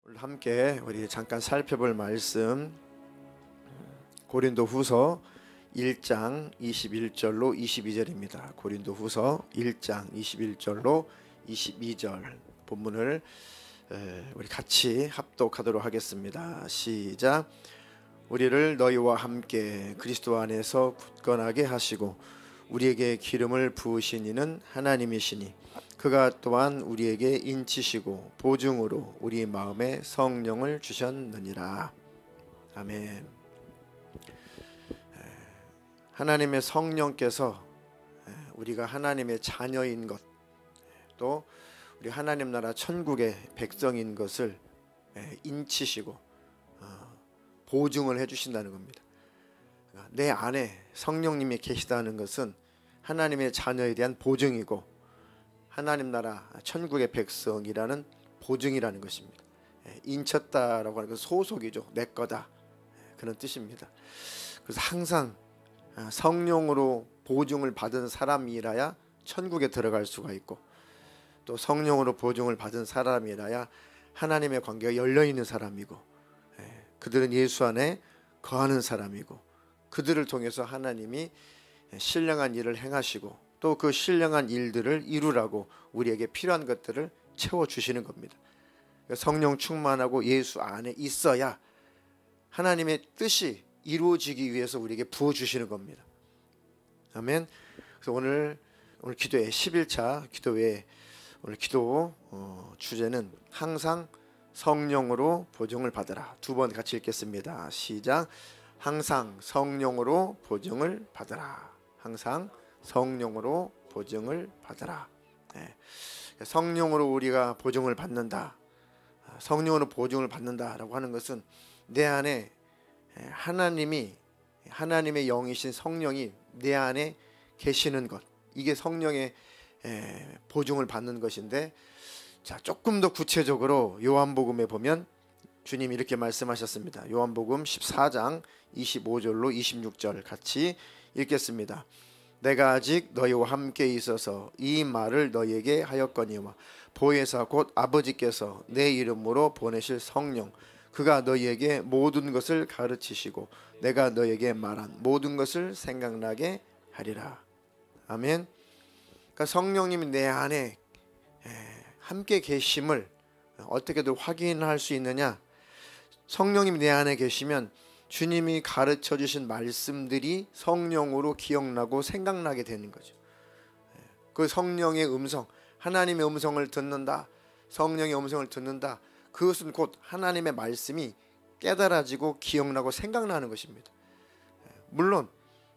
오늘 함께 우리 잠깐 살펴볼 말씀 고린도후서 1장 21절로 22절입니다. 고린도후서 1장 21절로 22절 본문을 우리 같이 합독하도록 하겠습니다. 시작. 우리를 너희와 함께 그리스도 안에서 굳건하게 하시고 우리에게 기름을 부으신 이는 하나님이시니 그가 또한 우리에게 인치시고 보증으로 우리 마음에 성령을 주셨느니라. 아멘. 하나님의 성령께서 우리가 하나님의 자녀인 것, 또 우리 하나님 나라 천국의 백성인 것을 인치시고 보증을 해주신다는 겁니다. 내 안에 성령님이 계시다는 것은 하나님의 자녀에 대한 보증이고 하나님 나라 천국의 백성이라는 보증이라는 것입니다. 인쳤다라고 하는 건 소속이죠. 내 거다, 그런 뜻입니다. 그래서 항상 성령으로 보증을 받은 사람이라야 천국에 들어갈 수가 있고, 또 성령으로 보증을 받은 사람이라야 하나님의 관계가 열려있는 사람이고, 그들은 예수 안에 거하는 사람이고, 그들을 통해서 하나님이 신령한 일을 행하시고 또 그 신령한 일들을 이루라고 우리에게 필요한 것들을 채워주시는 겁니다. 성령 충만하고 예수 안에 있어야 하나님의 뜻이 이루어지기 위해서 우리에게 부어주시는 겁니다. 아멘. 그래서 오늘 기도회 11차 기도회 오늘 기도 주제는 항상 성령으로 보증을 받으라. 두 번 같이 읽겠습니다. 시작. 항상 성령으로 보증을 받으라. 항상 성령으로 보증을 받으라. 성령으로 우리가 보증을 받는다. 성령으로 보증을 받는다라고 하는 것은 내 안에 하나님의 영이신 성령이 내 안에 계시는 것, 이게 성령의 보증을 받는 것인데, 자, 조금 더 구체적으로 요한복음에 보면 주님이 이렇게 말씀하셨습니다. 요한복음 14장 25절로 26절 같이 읽겠습니다. 내가 아직 너희와 함께 있어서 이 말을 너희에게 하였거니와 보혜사 곧 아버지께서 내 이름으로 보내실 성령 그가 너희에게 모든 것을 가르치시고 내가 너희에게 말한 모든 것을 생각나게 하리라. 아멘. 그러니까 성령님이 내 안에 함께 계심을 어떻게든 확인할 수 있느냐? 성령님이 내 안에 계시면 주님이 가르쳐 주신 말씀들이 성령으로 기억나고 생각나게 되는 거죠. 그 성령의 음성, 하나님의 음성을 듣는다, 성령의 음성을 듣는다, 그것은 곧 하나님의 말씀이 깨달아지고 기억나고 생각나는 것입니다. 물론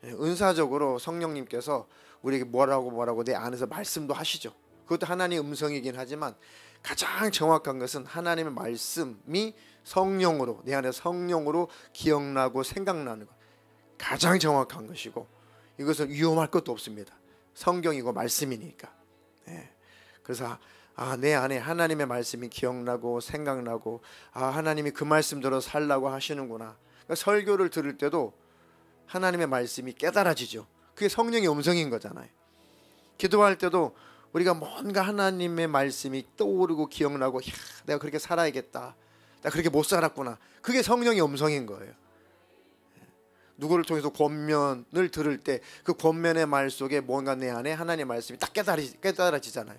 은사적으로 성령님께서 우리에게 뭐라고 내 안에서 말씀도 하시죠. 그것도 하나님의 음성이긴 하지만 가장 정확한 것은 하나님의 말씀이 성령으로, 내 안에 성령으로 기억나고 생각나는 것, 가장 정확한 것이고, 이것은 위험할 것도 없습니다. 성경이고 말씀이니까. 그래서 내 안에 하나님의 말씀이 기억나고 생각나고, 하나님이 그 말씀대로 살라고 하시는구나. 그러니까 설교를 들을 때도 하나님의 말씀이 깨달아지죠. 그게 성령의 음성인 거잖아요. 기도할 때도 우리가 뭔가 하나님의 말씀이 떠오르고 기억나고, 내가 그렇게 살아야겠다, 나 그렇게 못 살았구나, 그게 성령의 음성인 거예요. 누구를 통해서 권면을 들을 때 그 권면의 말 속에 뭔가 내 안에 하나님의 말씀이 딱 깨달아지잖아요.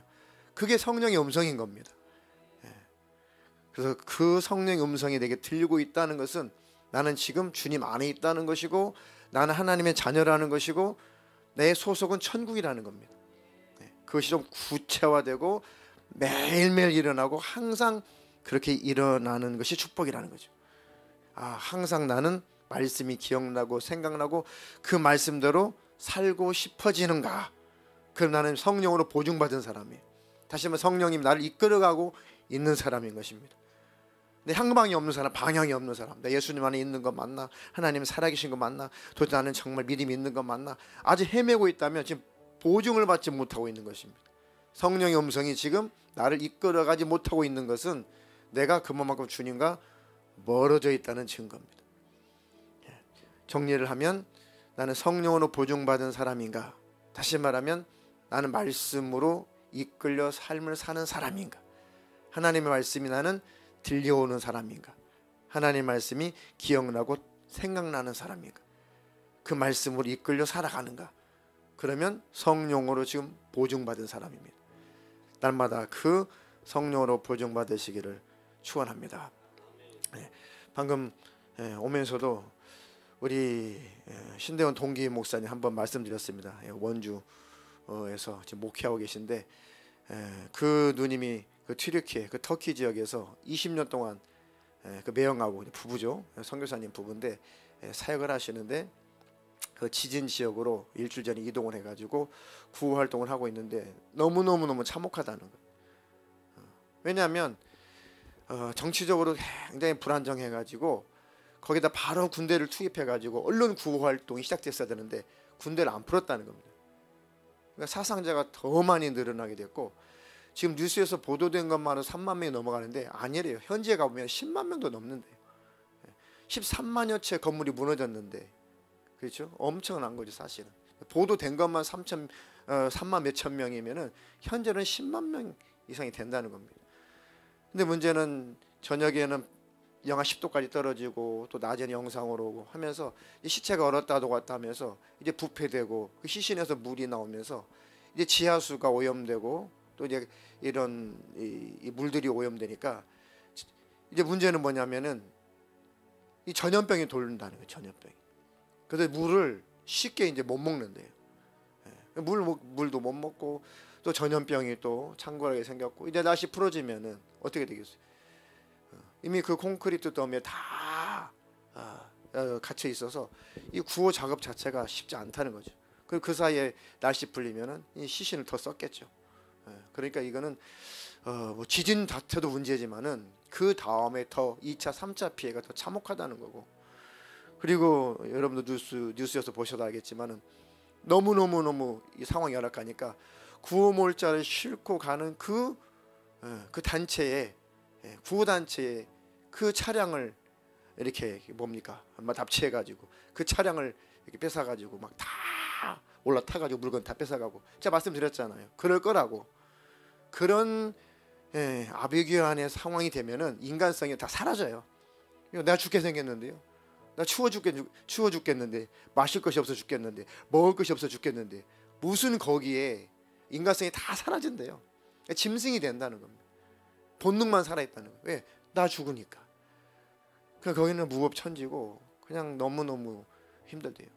그게 성령의 음성인 겁니다. 그래서 그 성령의 음성이 내게 들리고 있다는 것은 나는 지금 주님 안에 있다는 것이고, 나는 하나님의 자녀라는 것이고, 내 소속은 천국이라는 겁니다. 그것이 좀 구체화되고 매일매일 일어나고 항상 그렇게 일어나는 것이 축복이라는 거죠. 항상 나는 말씀이 기억나고 생각나고 그 말씀대로 살고 싶어지는가? 그럼 나는 성령으로 보증받은 사람이에요. 다시 한번 성령님 나를 이끌어가고 있는 사람인 것입니다. 내 향방이 없는 사람, 방향이 없는 사람, 내 예수님 안에 있는 거 맞나? 하나님 살아계신 거 맞나? 도대체 나는 정말 믿음이 있는 거 맞나? 아직 헤매고 있다면 지금 보증을 받지 못하고 있는 것입니다. 성령의 음성이 지금 나를 이끌어가지 못하고 있는 것은 내가 그만큼 주님과 멀어져 있다는 증거입니다. 정리를 하면 나는 성령으로 보증받은 사람인가? 다시 말하면 나는 말씀으로 이끌려 삶을 사는 사람인가? 하나님의 말씀이 나는 들려오는 사람인가? 하나님 말씀이 기억나고 생각나는 사람인가? 그 말씀으로 이끌려 살아가는가? 그러면 성령으로 지금 보증받은 사람입니다. 날마다 그 성령으로 보증받으시기를 축원합니다. 방금 오면서도 우리 신대원 동기 목사님 한번 말씀드렸습니다. 원주에서 지금 목회하고 계신데 그 누님이 그 튀르키예 그 터키 지역에서 20년 동안 그 매형하고 부부죠. 선교사님 부부인데 사역을 하시는데 그 지진 지역으로 일주일 전에 이동을 해가지고 구호 활동을 하고 있는데 너무 참혹하다는 거예요. 왜냐하면 정치적으로 굉장히 불안정해가지고 거기다 바로 군대를 투입해가지고 언론 구호 활동이 시작됐어야 되는데 군대를 안 풀었다는 겁니다. 그러니까 사상자가 더 많이 늘어나게 됐고 지금 뉴스에서 보도된 것만으로 3만 명이 넘어가는데 아니래요. 현지에 가보면 10만 명도 넘는데요. 13만여 채 건물이 무너졌는데, 그렇죠? 엄청난 거죠 사실은. 보도된 것만 3만 몇천 명이면은 현재는 10만 명 이상이 된다는 겁니다. 근데 문제는 저녁에는 영하 10도까지 떨어지고 또 낮에는 영상으로 오고 하면서 시체가 얼었다 녹았다 하면서 이제 부패되고 그 시신에서 물이 나오면서 이제 지하수가 오염되고 또 이제 이런 이 물들이 오염되니까 이제 문제는 뭐냐면은 이 전염병이 돌린다는 거예요. 전염병이. 그래서 물을 쉽게 이제 못 먹는데요. 물도 못 먹고 또 전염병이 또 창궐하게 생겼고 이제 날씨 풀어지면은 어떻게 되겠어요? 이미 그 콘크리트 더미에 다 갇혀 있어서 이 구호 작업 자체가 쉽지 않다는 거죠. 그리고 그 사이에 날씨 풀리면은 이 시신을 더 썼겠죠. 그러니까 이거는 뭐 지진 자체도 문제지만은 그 다음에 더 2차, 3차 피해가 더 참혹하다는 거고. 그리고 여러분도 뉴스에서 보셔도 알겠지만은 너무 이 상황이 열악하니까 구호몰자를 싣고 가는 그 단체에 구호 단체에 그 차량을 이렇게 뭡니까 아마 납치해가지고 그 차량을 이렇게 뺏어가지고 막 다 올라타가지고 물건 다 뺏어가고 제가 말씀드렸잖아요. 그럴 거라고. 그런 아비규환의 상황이 되면은 인간성이 다 사라져요. 내가 죽게 생겼는데요. 나 추워 죽겠는데 마실 것이 없어 죽겠는데 먹을 것이 없어 죽겠는데 무슨 거기에 인간성이 다 사라진대요. 짐승이 된다는 겁니다. 본능만 살아있다는 거예요. 왜? 나 죽으니까. 그러니까 거기는 무법천지고 그냥 너무너무 힘들대요.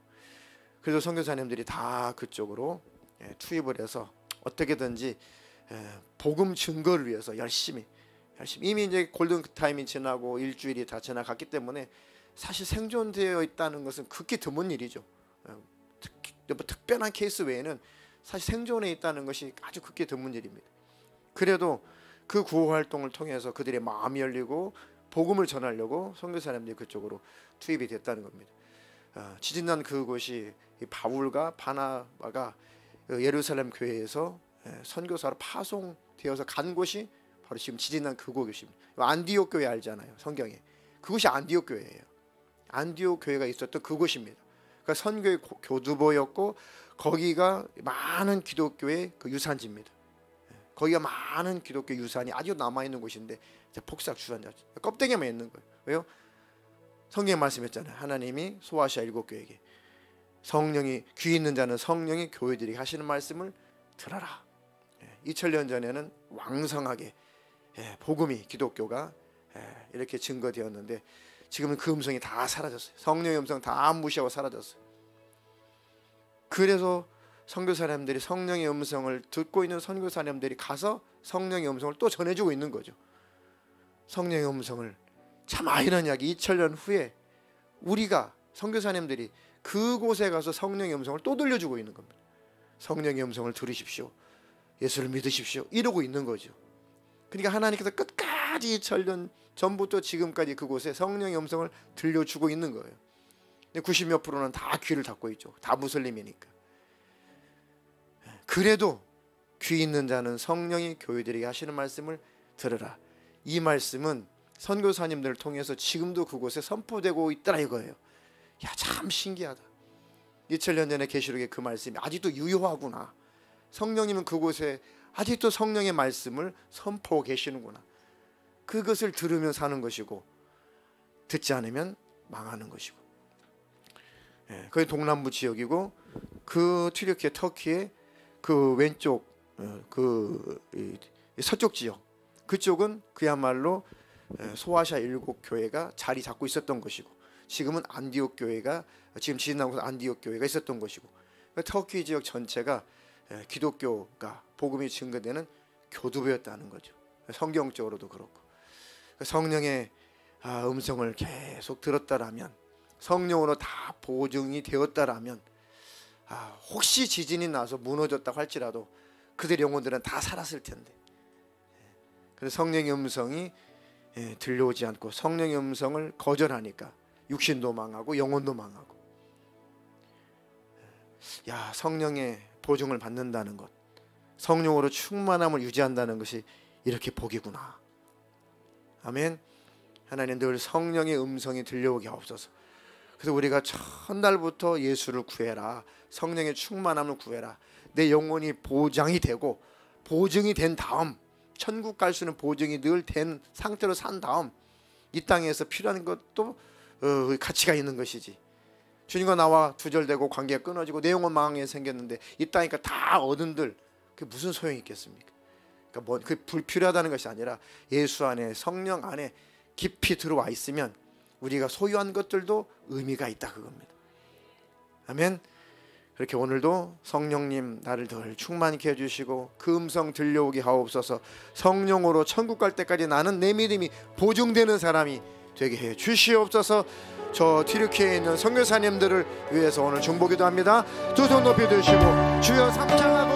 그래서 선교사님들이 다 그쪽으로 투입을 해서 어떻게든지 복음 증거를 위해서 열심히 이미 이제 골든 타임이 지나고 일주일이 다 지나갔기 때문에 사실 생존되어 있다는 것은 극히 드문 일이죠. 특별한 케이스 외에는 사실 생존해 있다는 것이 아주 극히 드문 일입니다. 그래도 그 구호 활동을 통해서 그들의 마음이 열리고 복음을 전하려고 선교사님들이 그쪽으로 투입이 됐다는 겁니다. 지진난 그곳이 바울과 바나바가 예루살렘 교회에서 선교사로 파송되어서 간 곳이 바로 지금 지진난 그곳입니다. 안디옥 교회 알잖아요. 성경에 그곳이 안디옥 교회예요. 안디옥 교회가 있었던 그곳입니다. 그러니까 선교의 교두보였고 거기가 많은 기독교의 그 유산지입니다. 거기가 많은 기독교 유산이 아주 남아있는 곳인데 폭삭 주산자 껍데기만 있는 거예요. 왜요? 성경에 말씀했잖아요. 하나님이 소아시아 7교회에게 성령이 귀 있는 자는 성령이 교회들에게 하시는 말씀을 들어라. 2000년 전에는 왕성하게 복음이 기독교가 이렇게 증거되었는데 지금은 그 음성이 다 사라졌어요. 성령의 음성 다 무시하고 사라졌어요. 그래서 선교사님들이 성령의 음성을 듣고 있는 선교사님들이 가서 성령의 음성을 또 전해주고 있는 거죠. 성령의 음성을 참 아이러니하게 2000년 후에 우리가 선교사님들이 그곳에 가서 성령의 음성을 또 들려주고 있는 겁니다. 성령의 음성을 들으십시오. 예수를 믿으십시오. 이러고 있는 거죠. 그러니까 하나님께서 끝까지 2000년 전부터 지금까지 그곳에 성령의 음성을 들려주고 있는 거예요. 90몇 %는 다 귀를 닫고 있죠. 다 무슬림이니까. 그래도 귀 있는 자는 성령이 교회들에게 하시는 말씀을 들으라. 이 말씀은 선교사님들을 통해서 지금도 그곳에 선포되고 있더라 이거예요. 야, 참 신기하다. 2000년 전에 계시록의 그 말씀이 아직도 유효하구나. 성령님은 그곳에 아직도 성령의 말씀을 선포하고 계시는구나. 그것을 들으면 사는 것이고 듣지 않으면 망하는 것이고. 거기 동남부 지역이고 그 튀르키예 터키의 그 왼쪽 서쪽 지역 그쪽은 그야말로 소아시아 7교회가 자리 잡고 있었던 것이고 지금은 안디옥 교회가 지금 지진나고 안디옥 교회가 있었던 것이고 터키 지역 전체가 기독교가 복음이 증거되는 교두보였다는 거죠. 성경적으로도 그렇고 성령의 음성을 계속 들었다라면 성령으로 다 보증이 되었다라면 혹시 지진이 나서 무너졌다고 할지라도 그들의 영혼들은 다 살았을 텐데 그래서 성령의 음성이 들려오지 않고 성령의 음성을 거절하니까 육신도 망하고 영혼도 망하고. 성령의 보증을 받는다는 것, 성령으로 충만함을 유지한다는 것이 이렇게 복이구나. 아멘. 하나님 늘 성령의 음성이 들려오게 하옵소서. 그래서 우리가 첫날부터 예수를 구해라, 성령의 충만함을 구해라, 내 영혼이 보장이 되고 보증이 된 다음 천국 갈 수 있는 보증이 늘 된 상태로 산 다음 이 땅에서 필요한 것도 가치가 있는 것이지. 주님과 나와 두절되고 관계가 끊어지고 내 영혼 망하게 생겼는데 이 땅이니까 다 얻은들 그게 무슨 소용이 있겠습니까? 그러니까 그 불필요하다는 것이 아니라 예수 안에 성령 안에 깊이 들어와 있으면 우리가 소유한 것들도 의미가 있다 그겁니다. 아멘. 그렇게 오늘도 성령님 나를 덜 충만케 해주시고 그 음성 들려오게 하옵소서. 성령으로 천국 갈 때까지 나는 내 믿음이 보증되는 사람이 되게 해 주시옵소서. 저 튀르키예에 있는 선교사님들을 위해서 오늘 중보기도 합니다. 두 손 높이 드시고 주여 삼창하고